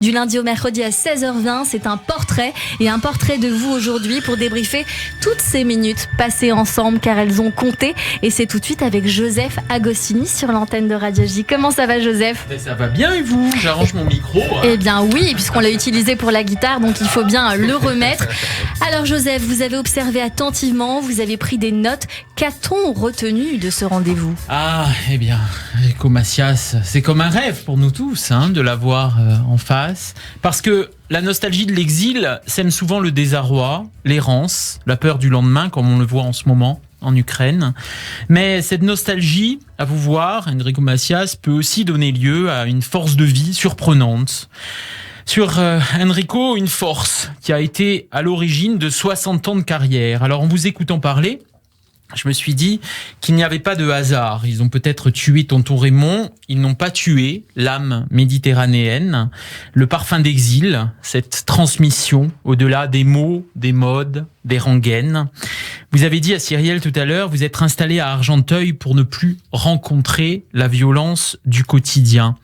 Du lundi au mercredi à 16h20, c'est un portrait et un portrait de vous aujourd'hui pour débriefer toutes ces minutes passées ensemble car elles ont compté et c'est tout de suite avec Joseph Agostini sur l'antenne de Radio J. Comment ça va Joseph ? Ça va bien et vous ? J'arrange mon micro. Eh bien oui, puisqu'on l'a utilisé pour la guitare donc il faut bien le remettre. Alors Joseph, vous avez observé attentivement, vous avez pris des notes. Qu'a-t-on retenu de ce rendez-vous ? Ah, eh bien, Enrico Macias, c'est comme un rêve pour nous tous de l'avoir en face. Parce que la nostalgie de l'exil sème souvent le désarroi, l'errance, la peur du lendemain, comme on le voit en ce moment en Ukraine. Mais cette nostalgie, à vous voir, Enrico Macias, peut aussi donner lieu à une force de vie surprenante. Sur Enrico, une force qui a été à l'origine de 60 ans de carrière. Alors en vous écoutant parler, je me suis dit qu'il n'y avait pas de hasard. Ils ont peut-être tué tonton Raymond, ils n'ont pas tué l'âme méditerranéenne, le parfum d'exil, cette transmission au-delà des mots, des modes, des rengaines. Vous avez dit à Cyrielle tout à l'heure, vous êtes installé à Argenteuil pour ne plus rencontrer la violence du quotidien.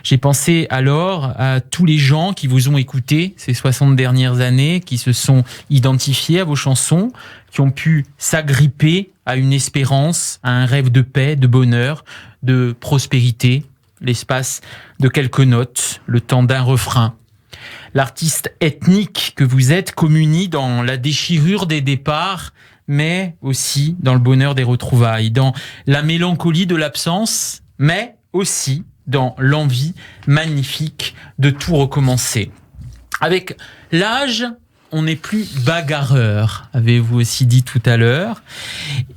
J'ai pensé alors à tous les gens qui vous ont écouté ces 60 dernières années, qui se sont identifiés à vos chansons, qui ont pu s'agripper à une espérance, à un rêve de paix, de bonheur, de prospérité, l'espace de quelques notes, le temps d'un refrain. L'artiste ethnique que vous êtes communie dans la déchirure des départs, mais aussi dans le bonheur des retrouvailles, dans la mélancolie de l'absence, mais aussi dans l'envie magnifique de tout recommencer. Avec l'âge, on n'est plus bagarreur, avez-vous aussi dit tout à l'heure.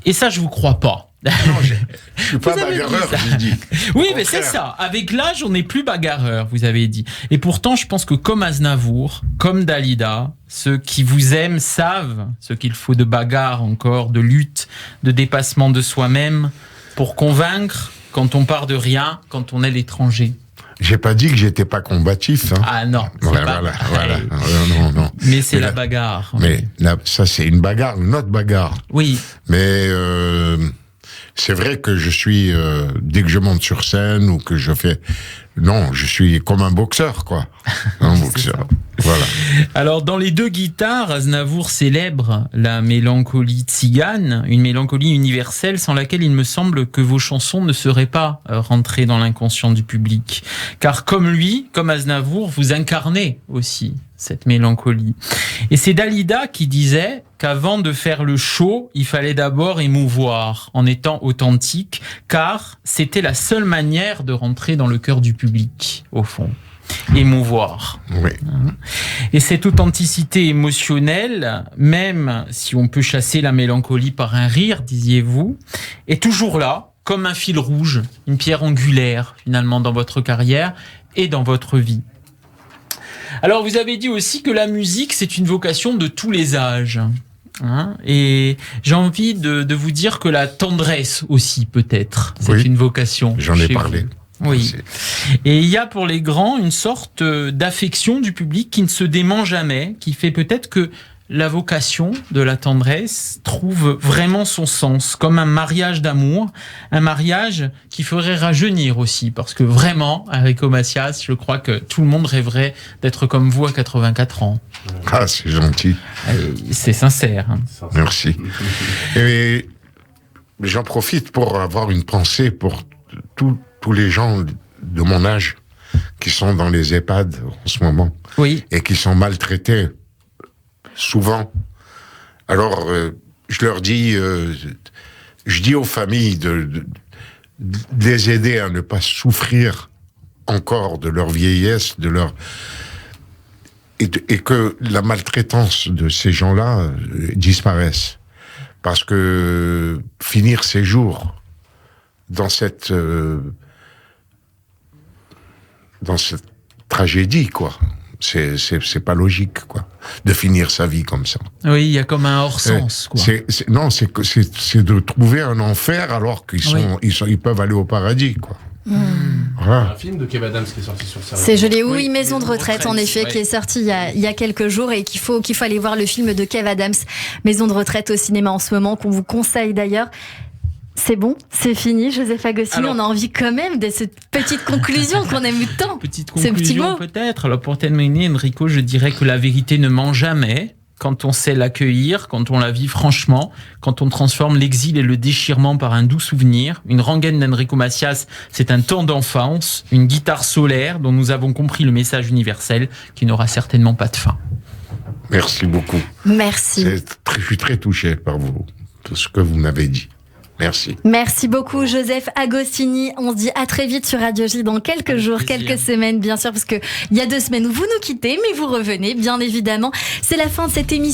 Et ça, je vous crois pas. Non, je suis pas bagarreur, j'ai dit. Oui, mais c'est ça. Avec l'âge, on n'est plus bagarreur, vous avez dit. Et pourtant, je pense que comme Aznavour, comme Dalida, ceux qui vous aiment savent ce qu'il faut de bagarre encore, de lutte, de dépassement de soi-même, pour convaincre quand on part de rien, quand on est l'étranger. J'ai pas dit que j'étais pas combatif. Ah non, c'est voilà. Non. Mais c'est la bagarre. Mais là, ça, c'est une bagarre, notre bagarre. Oui. Mais c'est vrai que je suis, dès que je monte sur scène ou que je fais... Non, je suis comme un boxeur, quoi. Un boxeur. Voilà. Alors, dans les deux guitares, Aznavour célèbre la mélancolie tzigane, une mélancolie universelle sans laquelle il me semble que vos chansons ne seraient pas rentrées dans l'inconscient du public. Car comme lui, comme Aznavour, vous incarnez aussi cette mélancolie. Et c'est Dalida qui disait qu'avant de faire le show, il fallait d'abord émouvoir en étant authentique, car c'était la seule manière de rentrer dans le cœur du public, au fond. Émouvoir. Oui. Et cette authenticité émotionnelle, même si on peut chasser la mélancolie par un rire, disiez-vous, est toujours là, comme un fil rouge, une pierre angulaire, finalement, dans votre carrière et dans votre vie. Alors, vous avez dit aussi que la musique, c'est une vocation de tous les âges. Et j'ai envie de vous dire que la tendresse aussi, peut-être, c'est une vocation. J'en ai parlé. Oui. Et il y a pour les grands une sorte d'affection du public qui ne se dément jamais, qui fait peut-être que la vocation de la tendresse trouve vraiment son sens, comme un mariage d'amour, un mariage qui ferait rajeunir aussi, parce que vraiment, Enrico Macias, je crois que tout le monde rêverait d'être comme vous à 84 ans. Ah, c'est gentil. C'est sincère. Merci. Et j'en profite pour avoir une pensée pour tous les gens de mon âge qui sont dans les EHPAD en ce moment. Oui. Et qui sont maltraités. Souvent. Alors, je leur dis, je dis aux familles de les aider à ne pas souffrir encore de leur vieillesse, de leur et que la maltraitance de ces gens-là disparaisse, parce que finir ses jours dans cette tragédie, quoi. C'est pas logique, quoi, de finir sa vie comme ça. Oui, il y a comme un hors-sens, quoi. C'est de trouver un enfer alors ils peuvent aller au paradis, quoi. Voilà. Un film de Kev Adams qui est sorti sur ça. C'est Gelé, oui, Maison de retraite, en effet, qui est sorti il y a quelques jours et qu'il faut aller voir le film de Kev Adams, Maison de retraite au cinéma en ce moment, qu'on vous conseille d'ailleurs. C'est bon, c'est fini, Joseph Agostini. Alors, on a envie quand même de cette petite conclusion qu'on aime tant. Petite Ce petit conclusion mot. peut-être. Alors pour terminer, Enrico, je dirais que la vérité ne ment jamais. Quand on sait l'accueillir, quand on la vit franchement, quand on transforme l'exil et le déchirement par un doux souvenir. Une rengaine d'Enrico Macias, c'est un temps d'enfance, une guitare solaire dont nous avons compris le message universel qui n'aura certainement pas de fin. Merci beaucoup. Merci. Je suis très touché par tout ce que vous m'avez dit. Merci. Merci beaucoup, Joseph Agostini. On se dit à très vite sur Radio J dans quelques jours, plaisir. quelques semaines, bien sûr, parce que il y a 2 semaines où vous nous quittez, mais vous revenez, bien évidemment. C'est la fin de cette émission.